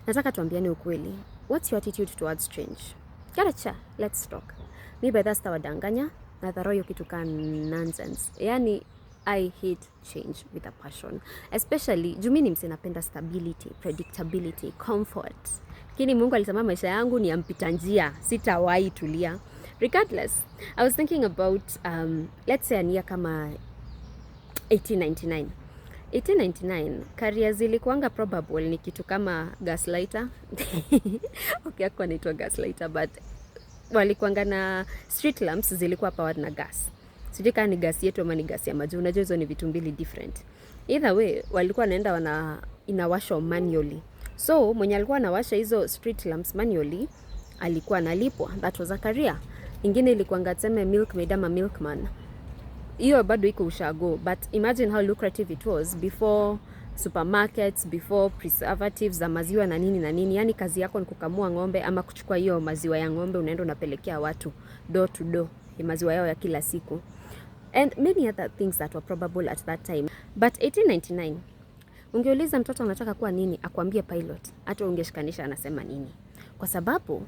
Nataka tuambiane ukweli. What's your attitude towards change? Karacha, let's talk. Mi by that wadanganya na dharo hiyo kitu ka nonsense. Yani I hate change with a passion. Especially, juu mi ni mse napenda stability, predictability, comfort. Lakini Mungu alisema maisha yangu ni ya mpita njia, sitawahi tulia. Regardless, I was thinking about, let's say a year kama 1899. 1899, career zilikuanga probable ni kitu kama gaslighter. Okay, hakuwa anaitwa gaslighter, but walikuanga na street lamps zilikuwa powered na gas. Sijui kama ni gas yetu ama ni gas ya maji. Unajua hizo ni vitu mbili different. Either way, walikuwa wanaenda inawashwa manually. So, mwenye alikuwa anawasha hizo street lamps manually, alikuwa analipwa. That was a career. Ingine ilikuanga tuseme milkmaid ama milkman. Hiyo bado iko ushago, but imagine how lucrative it was before supermarkets, before preservatives za maziwa na nini. Yani kazi yako ni kukamua ng'ombe ama kuchukua hiyo maziwa ya ng'ombe unaenda unapelekea watu door to door, maziwa yao ya kila siku. And many other things that were probable at that time. But 1899, ungeuliza mtoto anataka kuwa nini, akwambie pilot, hata ungeshikanisha anasema nini. Kwa sababu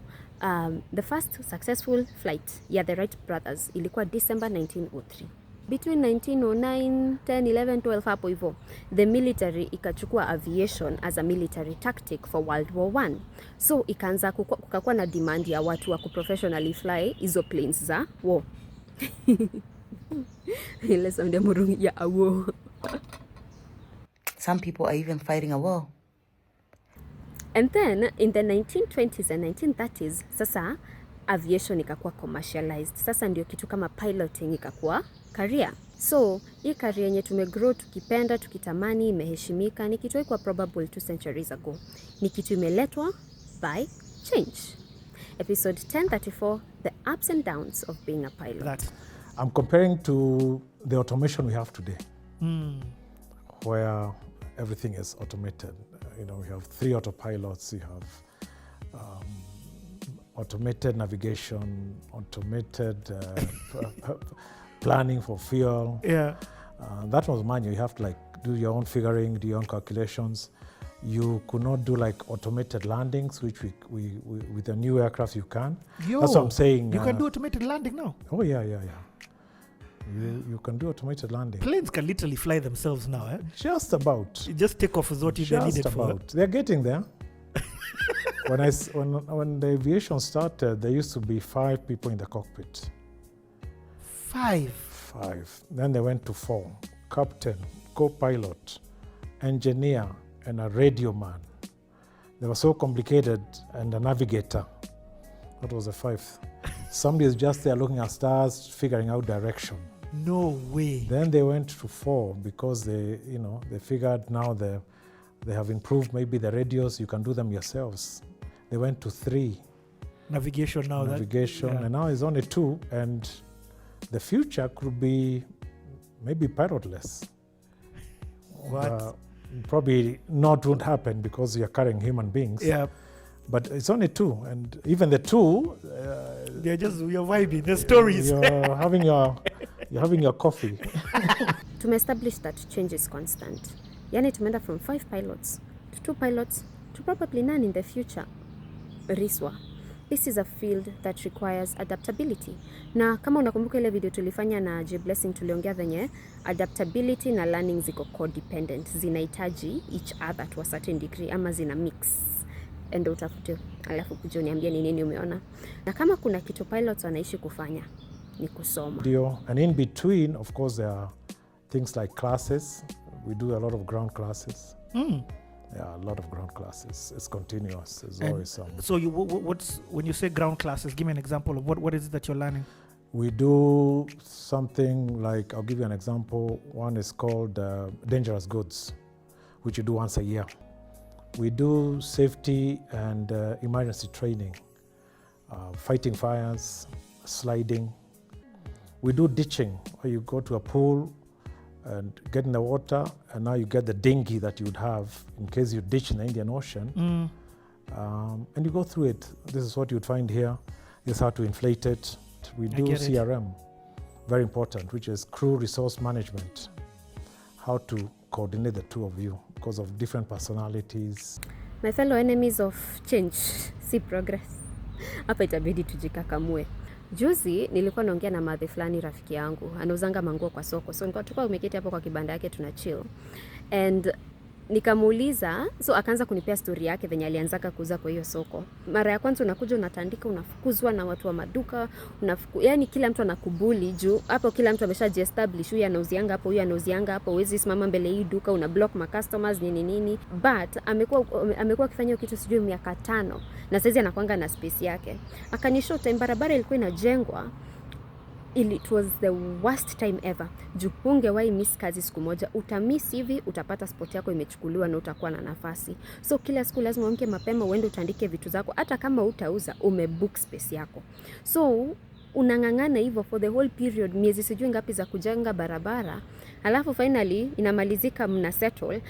the first successful flight ya the Wright brothers ilikuwa December 1903. Between 1909, 10, 11, 12 hapo hivyo, the military ikachukua aviation as a military tactic for World War I. So ikaanza kukakuwa na demand ya watu wa kuprofessionally fly hizo planes za war. Ile sound murungi ya war. Some people are even fighting a war. And then in the 1920s and 1930s, sasa aviation ikakuwa commercialized. Sasa ndio kitu kama piloting ikakuwa career. So, hii career yenye tumegrow tukipenda, tukitamani, imeheshimika, ni kitu ikuwa probable 2 centuries ago. Ni kitu imeletwa by change. Episode 1034, the ups and downs of being a pilot. I'm comparing to the automation we have today, where everything is automated. We have 3 autopilots. You have automated navigation, automated planning for fuel. Yeah. That was manual. You have to do your own figuring, do your own calculations. You could not do automated landings, which we with the new aircraft you can. That's what I'm saying. You can do automated landing now? Oh, yeah. You can do automated landing. Planes can literally fly themselves now, eh? Just about. You just take off with what you needed Just about. They're getting there. When the aviation started, there used to be 5 people in the cockpit. 5? 5. Then they went to 4. Captain, co-pilot, engineer, and a radio man. They were so complicated, and a navigator. That was the 5th. Somebody is just there looking at stars, figuring out direction. No way. Then they went to 4 because they figured now they have improved maybe the radios, you can do them yourselves. They went to 3. Navigation now. And now it's only 2, and the future could be maybe pilotless. What? Probably not won't happen because you're carrying human beings. Yeah. But it's only 2, and even the 2, you're vibing the stories. You're having your coffee. To establish that change is constant. Yani tumeenda from 5 pilots to 2 pilots to probably none in the future. Riswa. This is a field that requires adaptability. Na kama unakumbuka ile video tulifanya na J Blessing, tuliongea venye adaptability na learning ziko codependent. Zinahitaji each other to a certain degree ama zina mix. Endo utafute alafu kuja uniambie ni nini umeona. Na kama kuna kitu pilots wanaishi kufanya ni kusoma. And in between, of course, there are things like classes. We do a lot of ground classes. Yeah, a lot of ground classes. It's continuous. There's always some. So when you say ground classes, give me an example of what is it that you're learning? We do something like, I'll give you an example. One is called dangerous goods, which you do once a year. We do safety and emergency training, fighting fires, sliding. We do ditching, where you go to a pool and get in the water, and now you get the dinghy that you would have in case you ditch in the Indian Ocean. And you go through it. This is what you'd find here. This is how to inflate it. We do CRM, very important, which is crew resource management. How to coordinate the two of you because of different personalities. My fellow enemies of change, si progress. Hapa itabidi tujikakamue. Juzi nilikuwa naongea na madhe fulani rafiki yangu, anauzanga manguo kwa soko. So tulikuwa umeketi hapo kwa kibanda yake tuna chill. And nikamuuliza, so akaanza kunipea story yake venye alianzaka kuuza kwa hiyo soko. Mara ya kwanza unakuja unatandika, unafukuzwa na watu wa maduka, yani kila mtu anakubuli juu hapo kila mtu ameshajiestablish, huyu anauzianga hapo, huyu anauzianga hapo, huwezi simama mbele hii duka, una block ma customers nini. But amekuwa akifanya hiyo kitu sijui miaka 5 na sasa anakuanga na space yake. Akanishow time barabara ilikuwa inajengwa. It was the worst time ever. Juu hungewahi miss kazi siku moja, utamiss hivi, utapata spot yako imechukuliwa na utakuwa na nafasi. So kila siku lazima uamke mapema uende utandike vitu zako, hata kama utauza umebook space yako. So unang'ang'ana hivyo for the whole period, miezi sijui ngapi za kujenga barabara, alafu finally inamalizika, mna settle.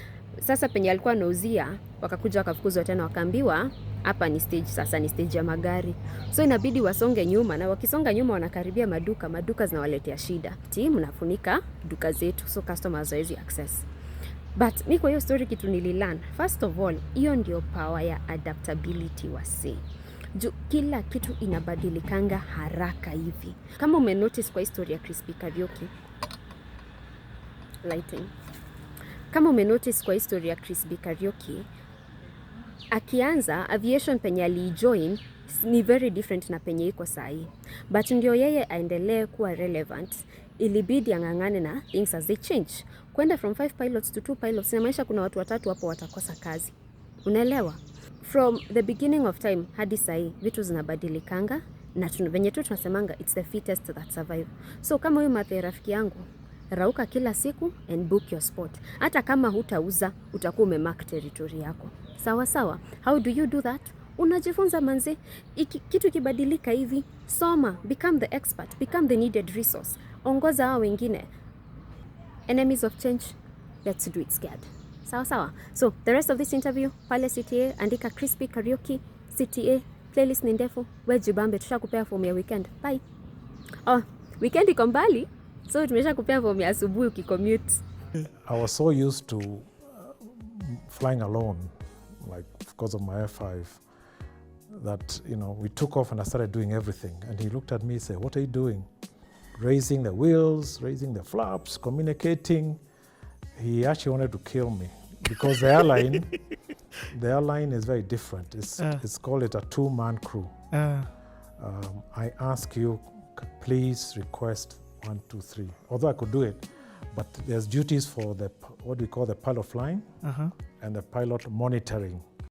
Sasa penye alikuwa anauzia wakakuja wakafukuzwa tena, wakaambiwa hapa ni stage, sasa ni stage ya magari. So inabidi wasonge nyuma, na wakisonga nyuma wanakaribia maduka zinawaletea shida. Mnafunika duka zetu so customers hawezi access. But mimi kwa hiyo story kitu nililearn, first of all, hiyo ndio power ya adaptability wase. Kila kitu inabadilikanga haraka hivi. Kama umenotice kwa story ya Crispy Karaoke lighting. Kama umenotice kwa historia ya Crispy Karaoke, akianza aviation penye alijoin ni very different na penye iko sahi. But ndio yeye aendelee kuwa relevant, ilibidi ang'ang'ane na things as they change. Kwenda from 5 pilots to 2 pilots, inamaanisha kuna watu 3 hapo watakosa kazi. Unaelewa? From the beginning of time hadi sahi, vitu zinabadilikanga na venye tu tunasemanga it's the fittest that survive. So kama huyu mathe rafiki yangu, rauka kila siku and book your spot. Hata kama hutauza, utakuwa umemark territory yako. Sawa. How do you do that? Unajifunza manze. Kitu kibadilika hivi, soma, become the expert, become the needed resource. Ongoza hao wengine. Enemies of change, let's do it scared. Sawa. So the rest of this interview, pale CTA, andika Crispy Karaoke, CTA, playlist ni ndefu, we jibambe, tushakupea form ya weekend. Bye. Weekend iko mbali. So tumesha kupea form ya asubuhi ukicommute. I was so used to flying alone, like because of my F5, that we took off and I started doing everything. And he looked at me and said, "What are you doing?" Raising the wheels, raising the flaps, communicating. He actually wanted to kill me because the airline is very different. It's called a 2-man crew. I ask you, please request 1, 2, 3. Although I could do it, but there's duties for what we call the pilot flying and the pilot monitoring.